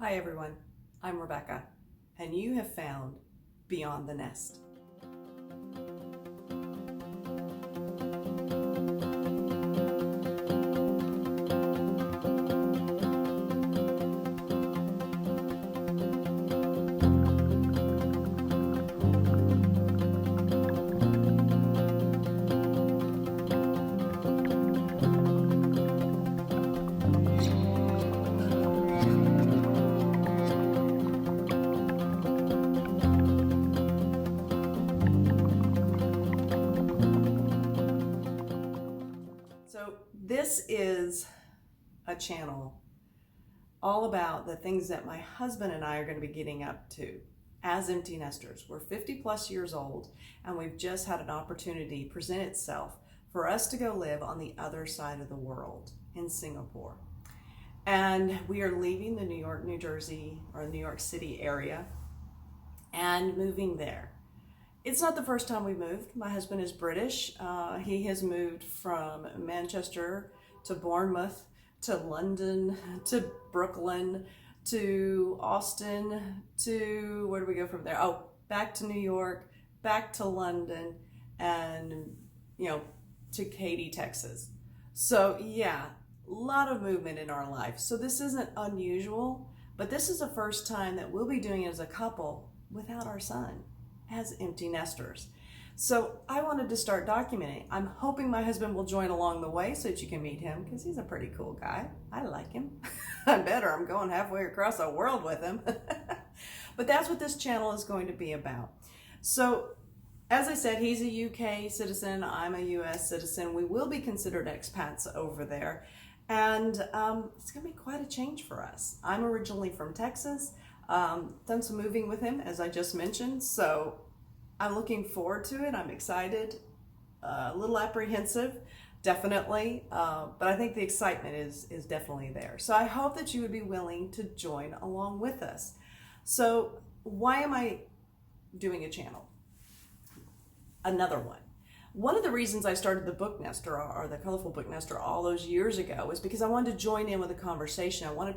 Hi everyone, I'm Rebecca, and you have found Beyond the Nest. So this is a channel all about the things that my husband and I are going to be getting up to as empty nesters. We're 50 plus years old, and we've just had an opportunity present itself for us to go live on the other side of the world in Singapore. And we are leaving the New York, New Jersey, or New York City area and moving there. It's not the first time we moved. My husband is British. He has moved from Manchester to Bournemouth to London to Brooklyn to Austin to, where do we go from there? Oh, back to New York, back to London, and, to Katy, Texas. So yeah, a lot of movement in our life. So this isn't unusual, but this is the first time that we'll be doing it as a couple without our son, as empty nesters. So I wanted to start documenting. I'm hoping my husband will join along the way so that you can meet him, because he's a pretty cool guy. I like him. I better. I'm going halfway across the world with him. But that's what this channel is going to be about. So as I said, he's a UK citizen. I'm a US citizen. We will be considered expats over there. And it's going to be quite a change for us. I'm originally from Texas. Done some moving with him, as I just mentioned, so I'm looking forward to it. I'm excited, a little apprehensive, definitely, but I think the excitement is definitely there. So I hope that you would be willing to join along with us. So why am I doing a channel? Another one. One of the reasons I started the Book Nester, or the Colorful Book Nester, all those years ago was because I wanted to join in with a conversation. I wanted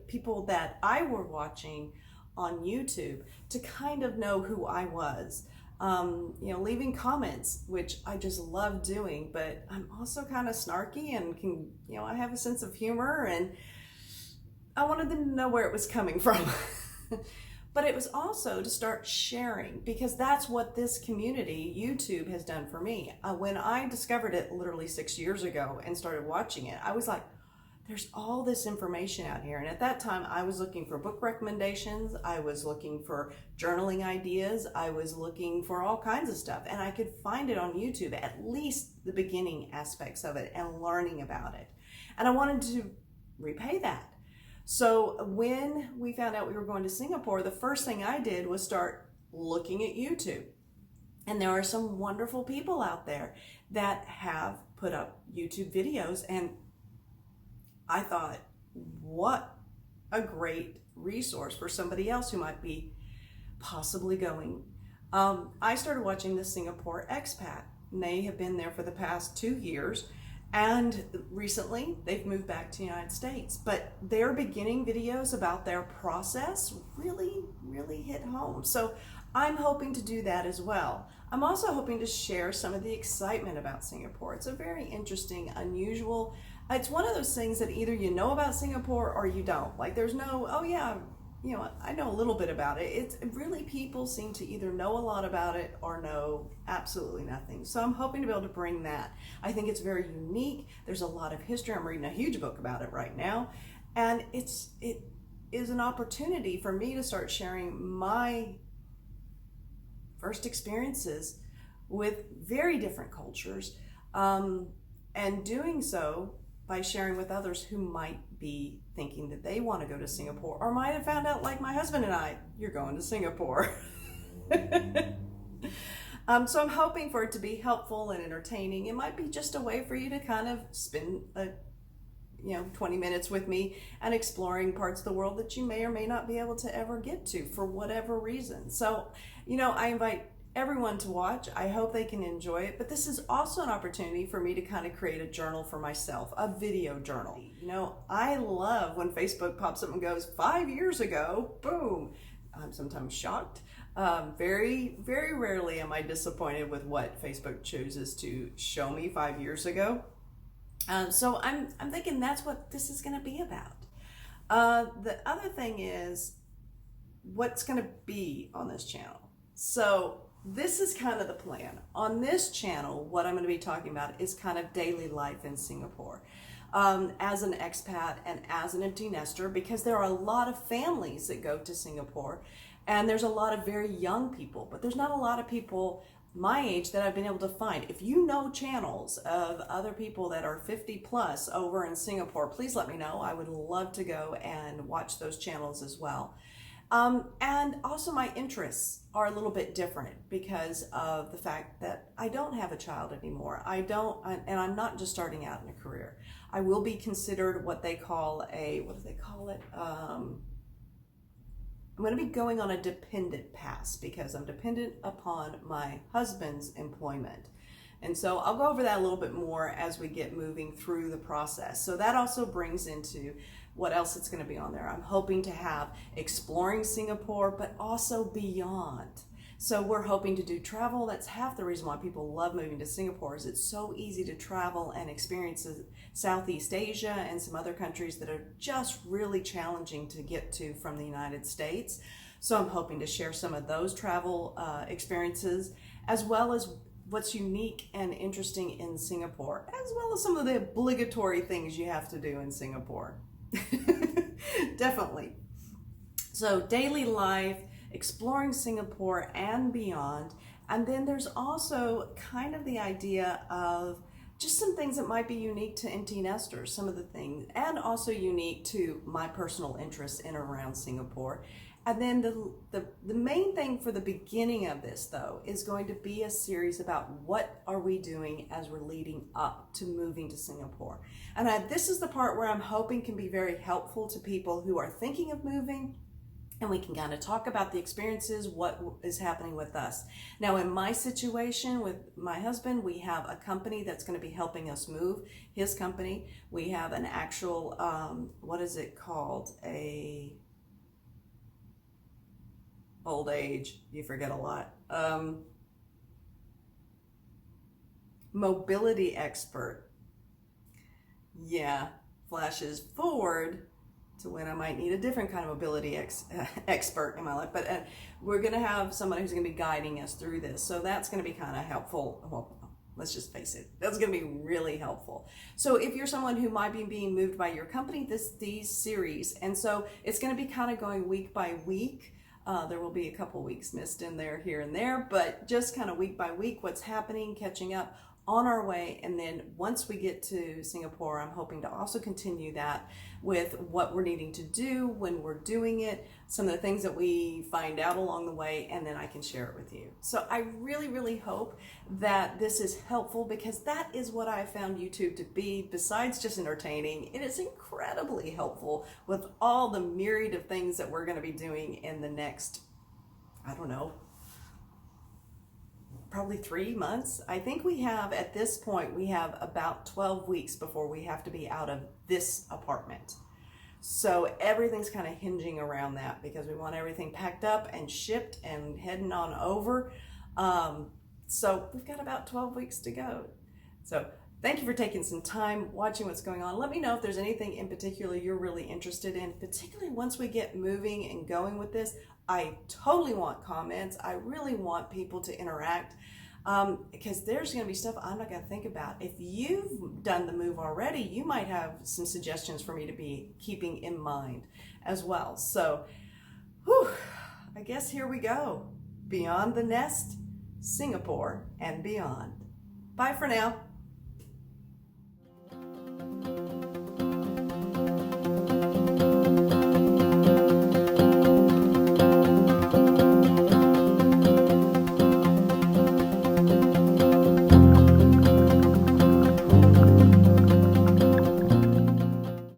people that I were watching on YouTube to kind of know who I was. Leaving comments, which I just love doing, but I'm also kind of snarky and I have a sense of humor, and I wanted them to know where it was coming from. But it was also to start sharing, because that's what this community, YouTube, has done for me. When I discovered it literally 6 years ago and started watching it, I was like, there's all this information out here. And at that time, I was looking for book recommendations. I was looking for journaling ideas. I was looking for all kinds of stuff. And I could find it on YouTube, at least the beginning aspects of it, and learning about it. And I wanted to repay that. So when we found out we were going to Singapore, the first thing I did was start looking at YouTube. And there are some wonderful people out there that have put up YouTube videos. And I thought, what a great resource for somebody else who might be possibly going. I started watching the Singapore Expat. And they have been there for the past 2 years. And recently, they've moved back to the United States. But their beginning videos about their process really, really hit home. So I'm hoping to do that as well. I'm also hoping to share some of the excitement about Singapore. It's a very interesting, unusual, it's one of those things that either you know about Singapore or you don't. Like there's no, oh yeah, I know a little bit about it. It's really, people seem to either know a lot about it or know absolutely nothing. So I'm hoping to be able to bring that. I think it's very unique. There's a lot of history. I'm reading a huge book about it right now. And it is an opportunity for me to start sharing my first experiences with very different cultures, and doing so by sharing with others who might be thinking that they want to go to Singapore, or might have found out, like my husband and I, you're going to Singapore. So I'm hoping for it to be helpful and entertaining. It might be just a way for you to kind of spend 20 minutes with me and exploring parts of the world that you may or may not be able to ever get to for whatever reason. So, I invite everyone to watch. I hope they can enjoy it, but this is also an opportunity for me to kind of create a journal for myself, a video journal. You know, I love when Facebook pops up and goes 5 years ago, boom. I'm sometimes shocked. Very, very rarely am I disappointed with what Facebook chooses to show me 5 years ago. So I'm thinking that's what this is going to be about. The other thing is what's going to be on this channel. So this is kind of the plan. On this channel, what I'm going to be talking about is kind of daily life in Singapore. As an expat and as an empty nester, because there are a lot of families that go to Singapore, and there's a lot of very young people, but there's not a lot of people my age that I've been able to find. If you know channels of other people that are 50 plus over in Singapore, please let me know. I would love to go and watch those channels as well. And also my interests are a little bit different because of the fact that I don't have a child anymore. And I'm not just starting out in a career. I will be considered what they call what do they call it? I'm going to be going on a dependent pass because I'm dependent upon my husband's employment. And so I'll go over that a little bit more as we get moving through the process. So that also brings into what else it's going to be on there. I'm hoping to have exploring Singapore, but also beyond. So we're hoping to do travel. That's half the reason why people love moving to Singapore is it's so easy to travel and experience Southeast Asia and some other countries that are just really challenging to get to from the United States. So I'm hoping to share some of those travel experiences as well as what's unique and interesting in Singapore, as well as some of the obligatory things you have to do in Singapore. Definitely. So daily life, exploring Singapore and beyond. And then there's also kind of the idea of just some things that might be unique to empty nesters, some of the things, and also unique to my personal interests in and around Singapore. And then the main thing for the beginning of this, though, is going to be a series about what are we doing as we're leading up to moving to Singapore. And this is the part where I'm hoping can be very helpful to people who are thinking of moving, and we can kind of talk about the experiences, what is happening with us. Now, in my situation with my husband, we have a company that's going to be helping us move, his company. We have an actual, what is it called? Old age, you forget a lot. Mobility expert. Yeah, flashes forward to when I might need a different kind of mobility expert in my life. But we're going to have somebody who's going to be guiding us through this. So that's going to be kind of helpful. Well, let's just face it, that's going to be really helpful. So if you're someone who might be being moved by your company, these series, and so it's going to be kind of going week by week. There will be a couple weeks missed in there, here and there, but just kind of week by week, what's happening, catching up on our way. And then once we get to Singapore, I'm hoping to also continue that with what we're needing to do when we're doing it, some of the things that we find out along the way, and then I can share it with you. So I really, really hope that this is helpful because that is what I found YouTube to be. Besides just entertaining, it is incredibly helpful with all the myriad of things that we're going to be doing in the next, I don't know, probably 3 months. I think we have, at this point, we have about 12 weeks before we have to be out of this apartment. So everything's kind of hinging around that because we want everything packed up and shipped and heading on over. So we've got about 12 weeks to go. So thank you for taking some time watching what's going on. Let me know if there's anything in particular you're really interested in, particularly once we get moving and going with this. I totally want comments. I really want people to interact because there's going to be stuff I'm not going to think about. If you've done the move already, you might have some suggestions for me to be keeping in mind as well. So, I guess here we go. Beyond the nest, Singapore and beyond. Bye for now.